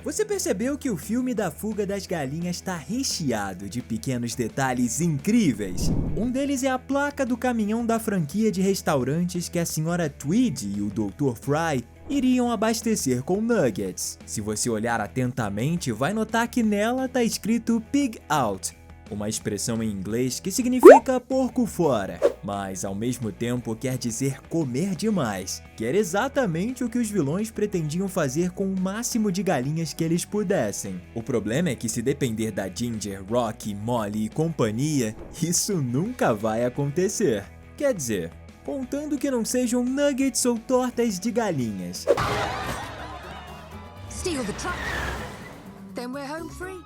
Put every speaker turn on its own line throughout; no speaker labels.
Você percebeu que o filme da Fuga das Galinhas está recheado de pequenos detalhes incríveis? Um deles é a placa do caminhão da franquia de restaurantes que a Sra. Tweed e o Dr. Fry iriam abastecer com nuggets. Se você olhar atentamente, vai notar que nela está escrito Pig Out, uma expressão em inglês que significa porco fora, mas ao mesmo tempo quer dizer comer demais, que era exatamente o que os vilões pretendiam fazer com o máximo de galinhas que eles pudessem. O problema é que se depender da Ginger, Rocky, Molly e companhia, isso nunca vai acontecer. Quer dizer, contando que não sejam nuggets ou tortas de galinhas.
Steal the truck, then we're home free.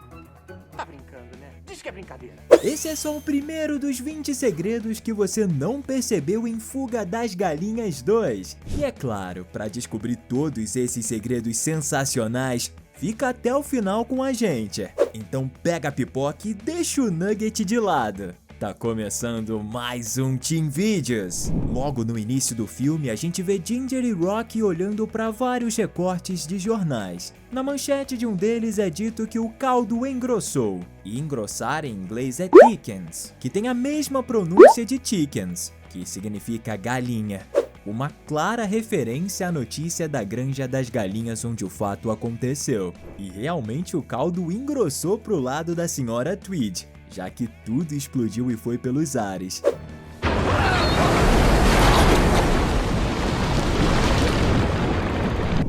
Tá brincando, né? Diz que é brincadeira.
Esse é só o primeiro dos 20 segredos que você não percebeu em Fuga das Galinhas 2. E é claro, para descobrir todos esses segredos sensacionais, fica até o final com a gente. Então pega a pipoca e deixa o nugget de lado. Tá começando mais um Team Videos. Logo no início do filme, a gente vê Ginger e Rocky olhando para vários recortes de jornais. Na manchete de um deles é dito que o caldo engrossou. E engrossar em inglês é thickens, que tem a mesma pronúncia de chickens, que significa galinha. Uma clara referência à notícia da Granja das Galinhas onde o fato aconteceu. E realmente o caldo engrossou pro lado da Sra. Tweed, já que tudo explodiu e foi pelos ares.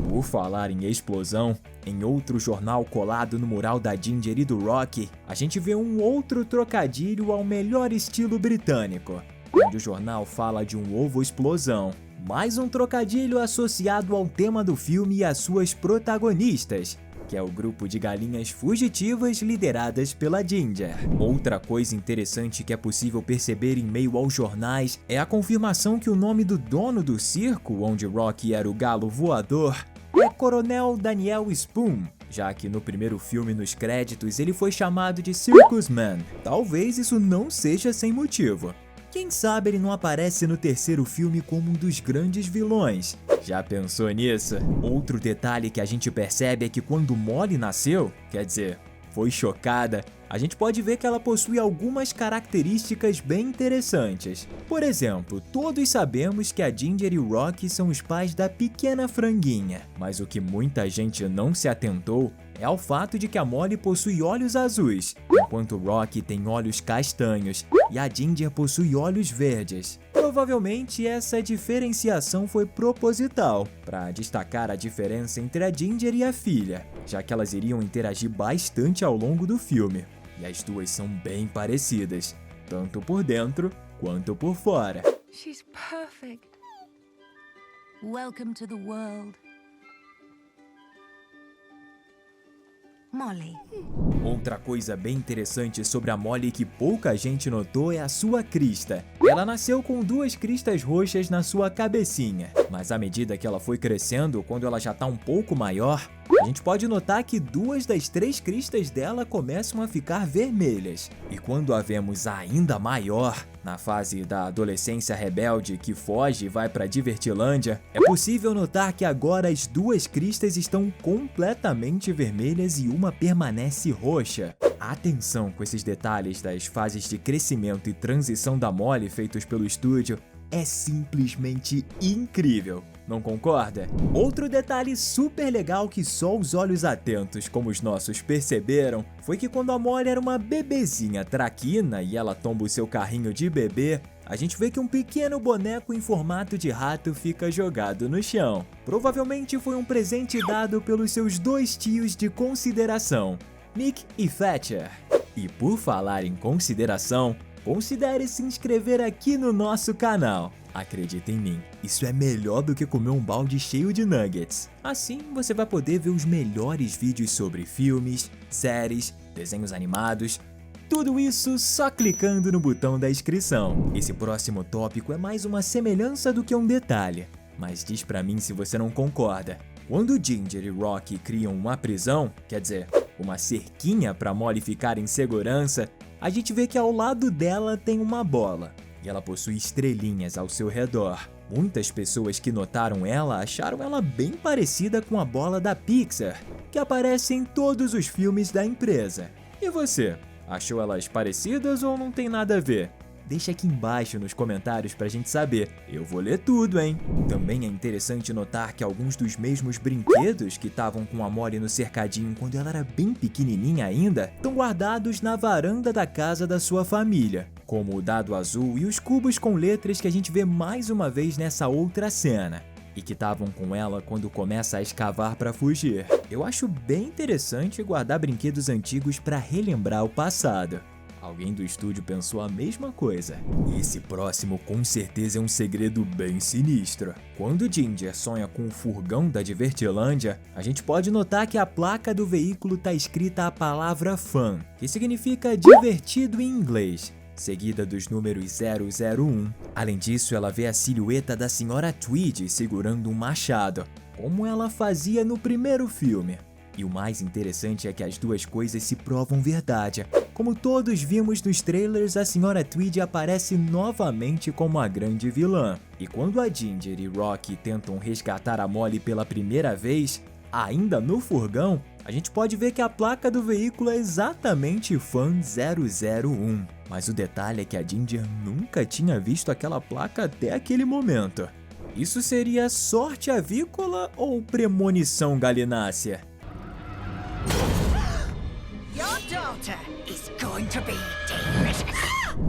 Por falar em explosão, em outro jornal colado no mural da Ginger e do Rocky, a gente vê um outro trocadilho ao melhor estilo britânico, onde o jornal fala de um ovo explosão. Mais um trocadilho associado ao tema do filme e às suas protagonistas, que é o grupo de galinhas fugitivas lideradas pela Ginger. Outra coisa interessante que é possível perceber em meio aos jornais é a confirmação que o nome do dono do circo, onde Rocky era o galo voador, é Coronel Daniel Spoon, já que no primeiro filme nos créditos ele foi chamado de Circus Man. Talvez isso não seja sem motivo. Quem sabe ele não aparece no terceiro filme como um dos grandes vilões? Já pensou nisso? Outro detalhe que a gente percebe é que quando Molly nasceu, quer dizer, foi chocada, a gente pode ver que ela possui algumas características bem interessantes. Por exemplo, todos sabemos que a Ginger e o Rocky são os pais da pequena franguinha, mas o que muita gente não se atentou é ao fato de que a Molly possui olhos azuis, enquanto o Rocky tem olhos castanhos e a Ginger possui olhos verdes. Provavelmente essa diferenciação foi proposital, para destacar a diferença entre a Ginger e a filha, já que elas iriam interagir bastante ao longo do filme. E as duas são bem parecidas, tanto por dentro quanto por fora.
She's perfect. Welcome to the world. Molly.
Outra coisa bem interessante sobre a Molly que pouca gente notou é a sua crista. Ela nasceu com duas cristas roxas na sua cabecinha, mas à medida que ela foi crescendo, quando ela já tá um pouco maior, a gente pode notar que duas das três cristas dela começam a ficar vermelhas. E quando a vemos ainda maior, na fase da adolescência rebelde que foge e vai para Divertilândia, é possível notar que agora as duas cristas estão completamente vermelhas e uma permanece roxa. Atenção com esses detalhes das fases de crescimento e transição da Molly feitos pelo estúdio é simplesmente incrível. Não concorda? Outro detalhe super legal que só os olhos atentos como os nossos perceberam foi que quando a Molly era uma bebezinha traquina e ela tomba o seu carrinho de bebê, a gente vê que um pequeno boneco em formato de rato fica jogado no chão. Provavelmente foi um presente dado pelos seus dois tios de consideração, Nick e Thatcher. E por falar em consideração, considere se inscrever aqui no nosso canal. Acredita em mim, isso é melhor do que comer um balde cheio de nuggets. Assim, você vai poder ver os melhores vídeos sobre filmes, séries, desenhos animados, tudo isso só clicando no botão da inscrição. Esse próximo tópico é mais uma semelhança do que um detalhe, mas diz pra mim se você não concorda. Quando Ginger e Rocky criam uma prisão, quer dizer, uma cerquinha pra Molly ficar em segurança, a gente vê que ao lado dela tem uma bola. e ela possui estrelinhas ao seu redor. Muitas pessoas que notaram ela acharam ela bem parecida com a bola da Pixar, que aparece em todos os filmes da empresa. E você? Achou elas parecidas ou não tem nada a ver? Deixa aqui embaixo nos comentários pra gente saber. Eu vou ler tudo, hein? Também é interessante notar que alguns dos mesmos brinquedos que estavam com a Molly no cercadinho quando ela era bem pequenininha ainda, estão guardados na varanda da casa da sua família, como o dado azul e os cubos com letras que a gente vê mais uma vez nessa outra cena, e que estavam com ela quando começa a escavar para fugir. Eu acho bem interessante guardar brinquedos antigos para relembrar o passado. Alguém do estúdio pensou a mesma coisa. Esse próximo com certeza é um segredo bem sinistro. Quando Ginger sonha com o furgão da Divertilândia, a gente pode notar que a placa do veículo está escrita a palavra fun, que significa divertido em inglês, seguida dos números 001. Além disso, ela vê a silhueta da Sra. Tweed segurando um machado, como ela fazia no primeiro filme. E o mais interessante é que as duas coisas se provam verdade. Como todos vimos nos trailers, a Sra. Tweed aparece novamente como a grande vilã. E quando a Ginger e Rocky tentam resgatar a Molly pela primeira vez, ainda no furgão, a gente pode ver que a placa do veículo é exatamente Fun 001. Mas o detalhe é que a Ginger nunca tinha visto aquela placa até aquele momento. Isso seria sorte avícola ou premonição galinácea?
Your daughter is going to be dangerous.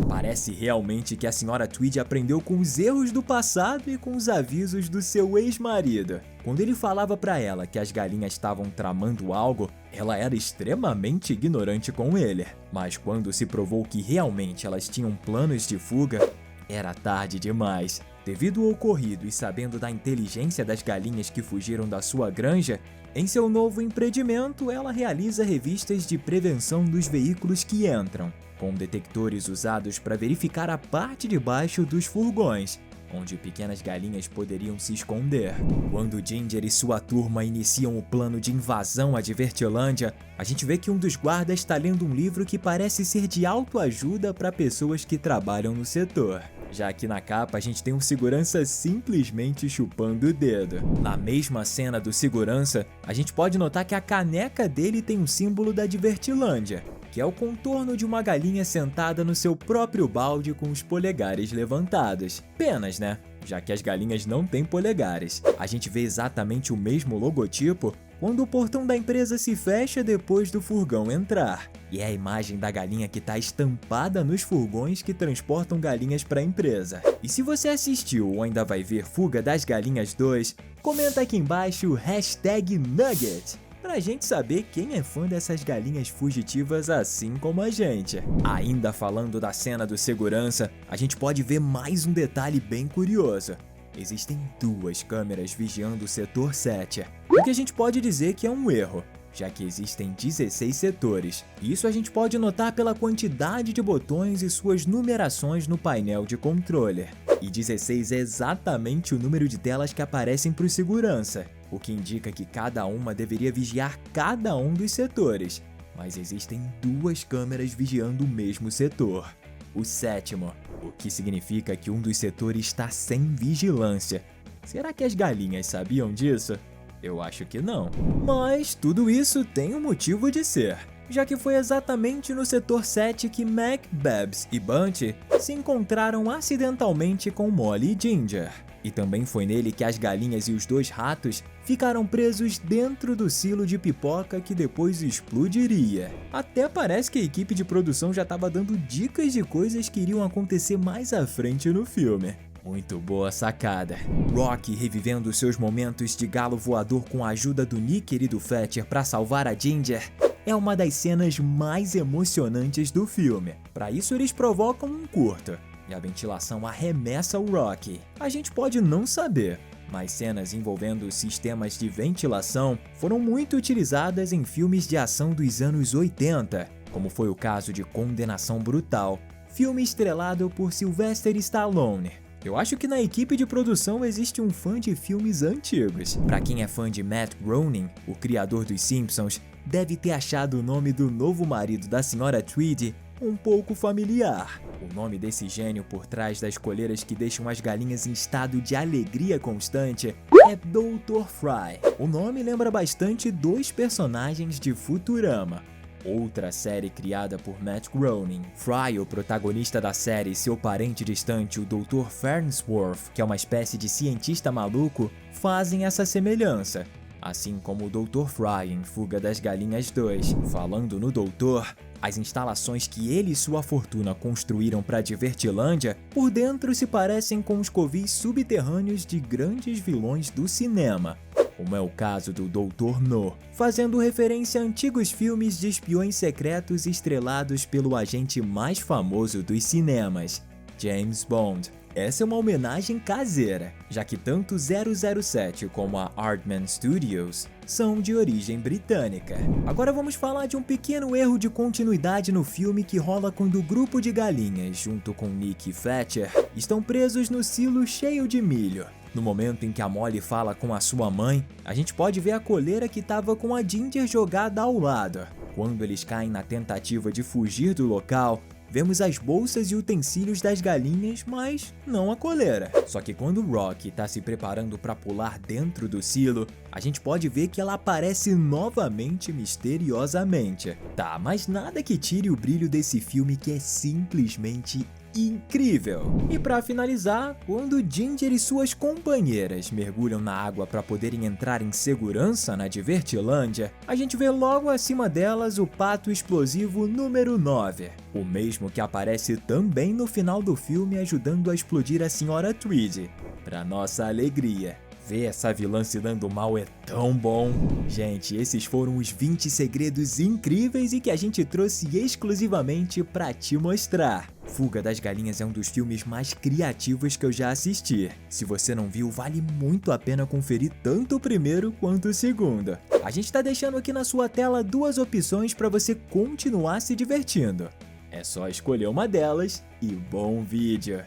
Parece realmente que a Sra. Tweed aprendeu com os erros do passado e com os avisos do seu ex-marido. Quando ele falava pra ela que as galinhas estavam tramando algo, ela era extremamente ignorante com ele. Mas quando se provou que realmente elas tinham planos de fuga, era tarde demais. Devido ao ocorrido e sabendo da inteligência das galinhas que fugiram da sua granja, em seu novo empreendimento, ela realiza revistas de prevenção dos veículos que entram, com detectores usados para verificar a parte de baixo dos furgões, onde pequenas galinhas poderiam se esconder. Quando Ginger e sua turma iniciam o plano de invasão à Divertilândia, a gente vê que um dos guardas está lendo um livro que parece ser de autoajuda para pessoas que trabalham no setor. Já que na capa a gente tem um segurança simplesmente chupando o dedo. Na mesma cena do segurança, a gente pode notar que a caneca dele tem um símbolo da Divertilândia, que é o contorno de uma galinha sentada no seu próprio balde com os polegares levantados. Penas, né? Já que as galinhas não têm polegares. A gente vê exatamente o mesmo logotipo quando o portão da empresa se fecha depois do furgão entrar. E é a imagem da galinha que está estampada nos furgões que transportam galinhas para a empresa. E se você assistiu ou ainda vai ver Fuga das Galinhas 2, comenta aqui embaixo o #Nugget, pra gente saber quem é fã dessas galinhas fugitivas assim como a gente. Ainda falando da cena do segurança, a gente pode ver mais um detalhe bem curioso. Existem duas câmeras vigiando o setor 7, o que a gente pode dizer que é um erro, já que existem 16 setores. Isso a gente pode notar pela quantidade de botões e suas numerações no painel de controle. E 16 é exatamente o número de telas que aparecem para o segurança, o que indica que cada uma deveria vigiar cada um dos setores. Mas existem duas câmeras vigiando o mesmo setor, o 7º, o que significa que um dos setores está sem vigilância. Será que as galinhas sabiam disso? Eu acho que não. Mas tudo isso tem um motivo de ser, já que foi exatamente no setor 7 que Mac, Babs e Bunty se encontraram acidentalmente com Molly e Ginger. E também foi nele que as galinhas e os dois ratos ficaram presos dentro do silo de pipoca que depois explodiria. Até parece que a equipe de produção já estava dando dicas de coisas que iriam acontecer mais à frente no filme. Muito boa sacada. Rocky revivendo seus momentos de galo voador com a ajuda do Nicker e do Fletcher para salvar a Ginger é uma das cenas mais emocionantes do filme. Para isso eles provocam um curto, e a ventilação arremessa o Rocky. A gente pode não saber, mas cenas envolvendo sistemas de ventilação foram muito utilizadas em filmes de ação dos anos 80, como foi o caso de Condenação Brutal, filme estrelado por Sylvester Stallone. Eu acho que na equipe de produção existe um fã de filmes antigos. Para quem é fã de Matt Groening, o criador dos Simpsons, deve ter achado o nome do novo marido da Sra. Tweed um pouco familiar. O nome desse gênio por trás das coleiras que deixam as galinhas em estado de alegria constante é Dr. Fry. O nome lembra bastante dois personagens de Futurama, outra série criada por Matt Groening. Fry, o protagonista da série, e seu parente distante, o Dr. Farnsworth, que é uma espécie de cientista maluco, fazem essa semelhança. Assim como o Dr. Fry em Fuga das Galinhas 2. Falando no Doutor, as instalações que ele e sua fortuna construíram para Divertilândia, por dentro se parecem com os covis subterrâneos de grandes vilões do cinema, como é o caso do Dr. No, fazendo referência a antigos filmes de espiões secretos estrelados pelo agente mais famoso dos cinemas, James Bond. Essa é uma homenagem caseira, já que tanto 007 como a Aardman Studios são de origem britânica. Agora vamos falar de um pequeno erro de continuidade no filme que rola quando o grupo de galinhas, junto com Nick e Fletcher, estão presos no silo cheio de milho. No momento em que a Molly fala com a sua mãe, a gente pode ver a coleira que estava com a Ginger jogada ao lado. Quando eles caem na tentativa de fugir do local, vemos as bolsas e utensílios das galinhas, mas não a coleira. Só que quando Rocky está se preparando para pular dentro do silo, a gente pode ver que ela aparece novamente misteriosamente. Tá, mas nada que tire o brilho desse filme, que é simplesmente incrível. E para finalizar, quando Ginger e suas companheiras mergulham na água para poderem entrar em segurança na Divertilândia, a gente vê logo acima delas o pato explosivo número 9, o mesmo que aparece também no final do filme ajudando a explodir a Sra. Tweed. Para nossa alegria, ver essa vilã se dando mal é tão bom. Gente, esses foram os 20 segredos incríveis e que a gente trouxe exclusivamente para te mostrar. Fuga das Galinhas é um dos filmes mais criativos que eu já assisti. Se você não viu, vale muito a pena conferir tanto o primeiro quanto o segundo. A gente está deixando aqui na sua tela duas opções para você continuar se divertindo. É só escolher uma delas e bom vídeo!